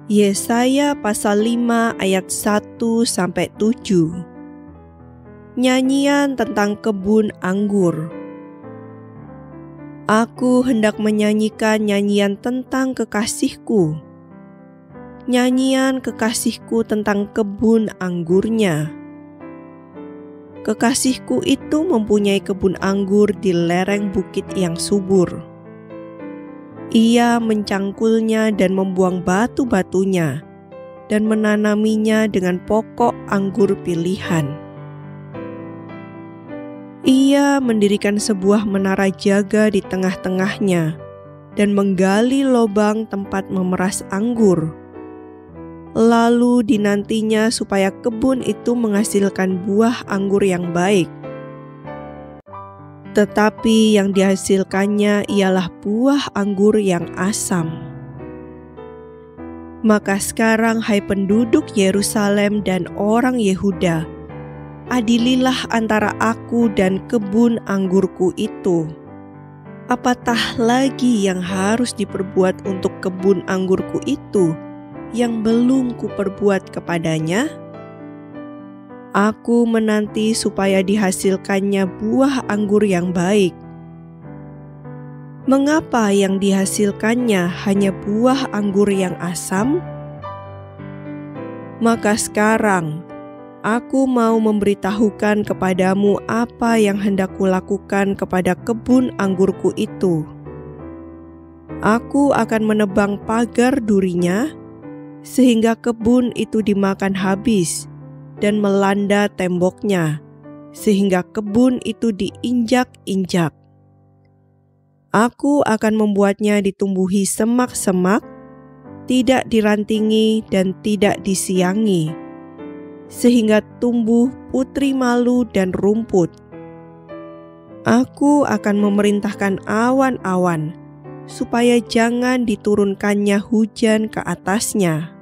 Yesaya pasal 5 ayat 1-7. Nyanyian tentang kebun anggur. Aku hendak menyanyikan nyanyian tentang kekasihku, nyanyian kekasihku tentang kebun anggurnya. Kekasihku itu mempunyai kebun anggur di lereng bukit yang subur. Ia mencangkulnya dan membuang batu-batunya, dan menanaminya dengan pokok anggur pilihan. Ia mendirikan sebuah menara jaga di tengah-tengahnya, dan menggali lubang tempat memeras anggur. Lalu dinantinya supaya kebun itu menghasilkan buah anggur yang baik. Tetapi yang dihasilkannya ialah buah anggur yang asam. Maka sekarang, hai penduduk Yerusalem dan orang Yehuda, adililah antara aku dan kebun anggurku itu. Apatah lagi yang harus diperbuat untuk kebun anggurku itu yang belum kuperbuat kepadanya? Aku menanti supaya dihasilkannya buah anggur yang baik. Mengapa yang dihasilkannya hanya buah anggur yang asam? Maka sekarang, aku mau memberitahukan kepadamu apa yang hendak kulakukan kepada kebun anggurku itu. Aku akan menebang pagar durinya, sehingga kebun itu dimakan habis, dan melanda temboknya, sehingga kebun itu diinjak-injak. Aku akan membuatnya ditumbuhi semak-semak, tidak dirantingi dan tidak disiangi, sehingga tumbuh putri malu dan rumput. Aku akan memerintahkan awan-awan, supaya jangan diturunkannya hujan ke atasnya.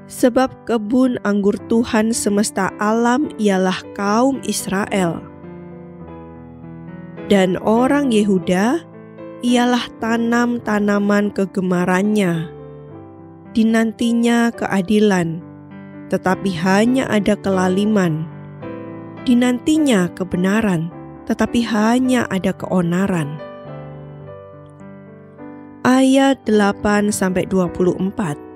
Sebab kebun anggur Tuhan semesta alam ialah kaum Israel. Dan orang Yehuda ialah tanam-tanaman kegemarannya. Dinantinya keadilan, tetapi hanya ada kelaliman. Dinantinya kebenaran, tetapi hanya ada keonaran. Ayat 8-24.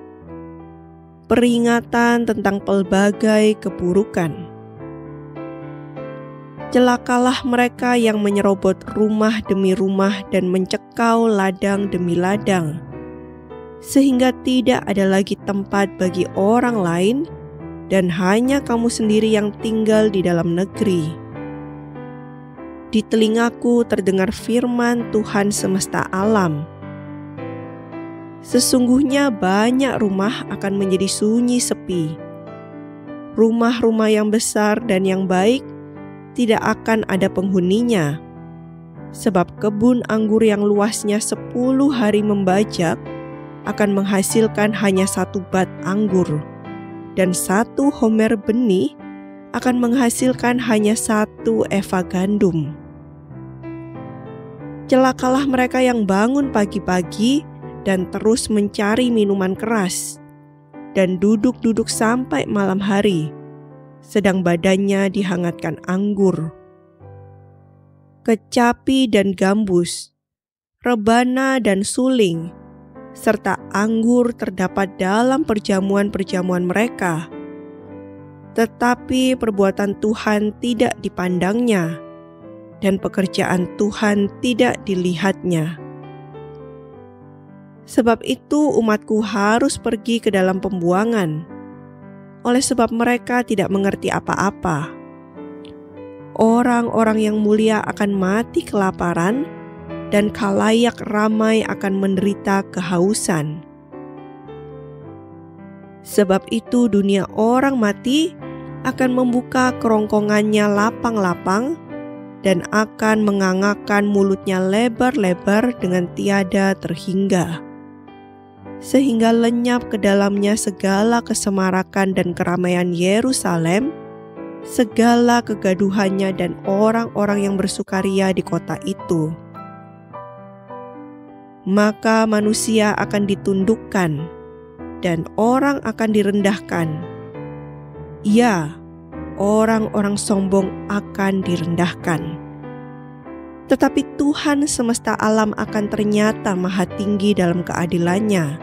Peringatan tentang pelbagai keburukan. Celakalah mereka yang menyerobot rumah demi rumah dan mencekau ladang demi ladang, sehingga tidak ada lagi tempat bagi orang lain, dan hanya kamu sendiri yang tinggal di dalam negeri. Di telingaku terdengar firman Tuhan semesta alam. Sesungguhnya banyak rumah akan menjadi sunyi sepi. Rumah-rumah yang besar dan yang baik tidak akan ada penghuninya. Sebab kebun anggur yang luasnya 10 hari membajak akan menghasilkan hanya 1 bat anggur, dan 1 homer benih akan menghasilkan hanya 1 eva gandum. Celakalah mereka yang bangun pagi-pagi dan terus mencari minuman keras, dan duduk-duduk sampai malam hari, sedang badannya dihangatkan anggur. Kecapi dan gambus, rebana dan suling, serta anggur terdapat dalam perjamuan-perjamuan mereka. Tetapi perbuatan Tuhan tidak dipandangnya, dan pekerjaan Tuhan tidak dilihatnya. Sebab itu umatku harus pergi ke dalam pembuangan, oleh sebab mereka tidak mengerti apa-apa. Orang-orang yang mulia akan mati kelaparan, dan khalayak ramai akan menderita kehausan. Sebab itu dunia orang mati akan membuka kerongkongannya lapang-lapang, dan akan mengangakkan mulutnya lebar-lebar dengan tiada terhingga, sehingga lenyap ke dalamnya segala kesemarakan dan keramaian Yerusalem, segala kegaduhannya dan orang-orang yang bersukaria di kota itu. maka manusia akan ditundukkan dan orang akan direndahkan. Ya, orang-orang sombong akan direndahkan. Tetapi Tuhan semesta alam akan ternyata maha tinggi dalam keadilannya,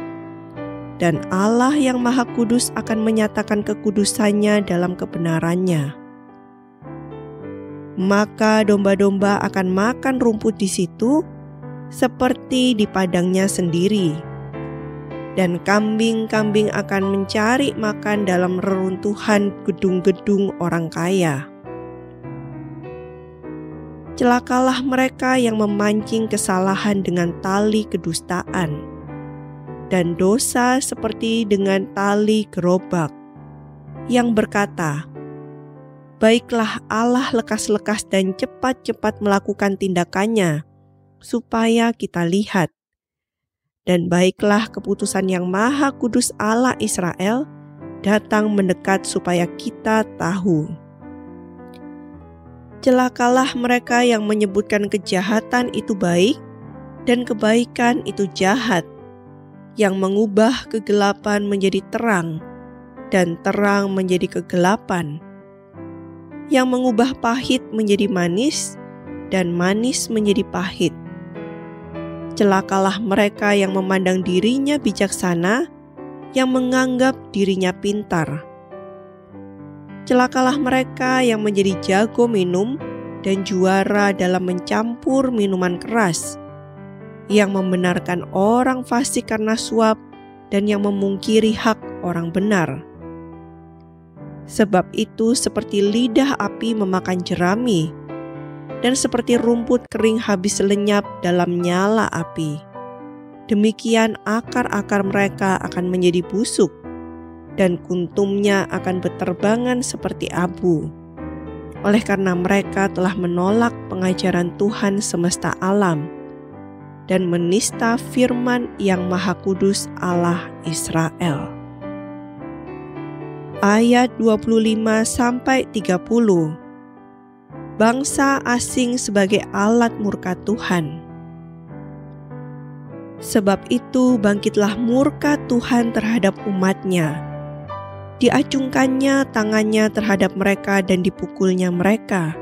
dan Allah yang maha kudus akan menyatakan kekudusannya dalam kebenarannya. Maka domba-domba akan makan rumput di situ, seperti di padangnya sendiri, dan kambing-kambing akan mencari makan dalam reruntuhan gedung-gedung orang kaya. Celakalah mereka yang memancing kesalahan dengan tali kedustaan, dan dosa seperti dengan tali gerobak, yang berkata, "Baiklah Allah lekas-lekas dan cepat-cepat melakukan tindakannya, supaya kita lihat. Dan baiklah keputusan yang maha kudus Allah Israel datang mendekat supaya kita tahu." Celakalah mereka yang menyebutkan kejahatan itu baik dan kebaikan itu jahat, yang mengubah kegelapan menjadi terang dan terang menjadi kegelapan, yang mengubah pahit menjadi manis dan manis menjadi pahit. Celakalah mereka yang memandang dirinya bijaksana, yang menganggap dirinya pintar. Celakalah mereka yang menjadi jago minum dan juara dalam mencampur minuman keras, yang membenarkan orang fasik karena suap dan yang memungkiri hak orang benar. Sebab itu seperti lidah api memakan jerami, dan seperti rumput kering habis lenyap dalam nyala api. Demikian akar-akar mereka akan menjadi busuk, dan kuntumnya akan berterbangan seperti abu. Oleh karena mereka telah menolak pengajaran Tuhan semesta alam, dan menista firman yang maha kudus Allah Israel. Ayat 25-30. Bangsa asing sebagai alat murka Tuhan. Sebab itu bangkitlah murka Tuhan terhadap umat-Nya. Diacungkannya tangannya terhadap mereka dan dipukulnya mereka.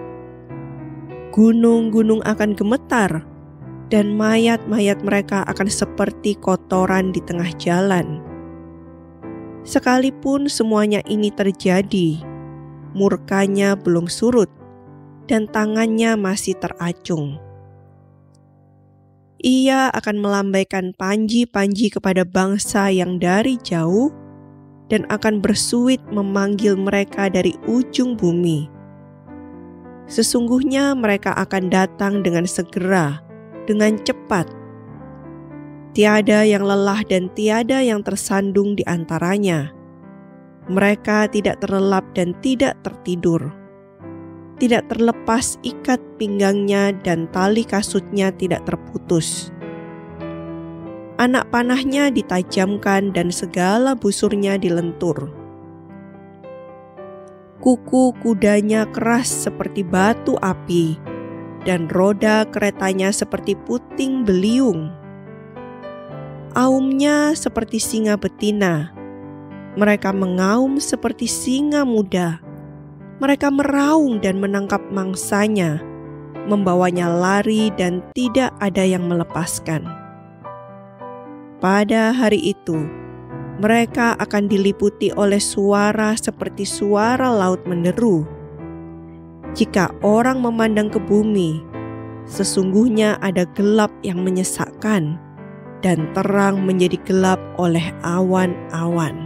Gunung-gunung akan gemetar, dan mayat-mayat mereka akan seperti kotoran di tengah jalan. Sekalipun semuanya ini terjadi, murkanya belum surut, dan tangannya masih teracung. Ia akan melambaikan panji-panji kepada bangsa yang dari jauh, dan akan bersuit memanggil mereka dari ujung bumi. Sesungguhnya mereka akan datang dengan segera, dengan cepat. Tiada yang lelah dan tiada yang tersandung di antaranya. Mereka tidak terlelap dan tidak tertidur. Tidak terlepas ikat pinggangnya dan tali kasutnya tidak terputus. Anak panahnya ditajamkan dan segala busurnya dilentur. Kuku kudanya keras seperti batu api, dan roda keretanya seperti puting beliung. Aumnya seperti singa betina. Mereka mengaum seperti singa muda. Mereka meraung dan menangkap mangsanya, membawanya lari dan tidak ada yang melepaskan. Pada hari itu, mereka akan diliputi oleh suara seperti suara laut menderu. Jika orang memandang ke bumi, sesungguhnya ada gelap yang menyesakkan, dan terang menjadi gelap oleh awan-awan.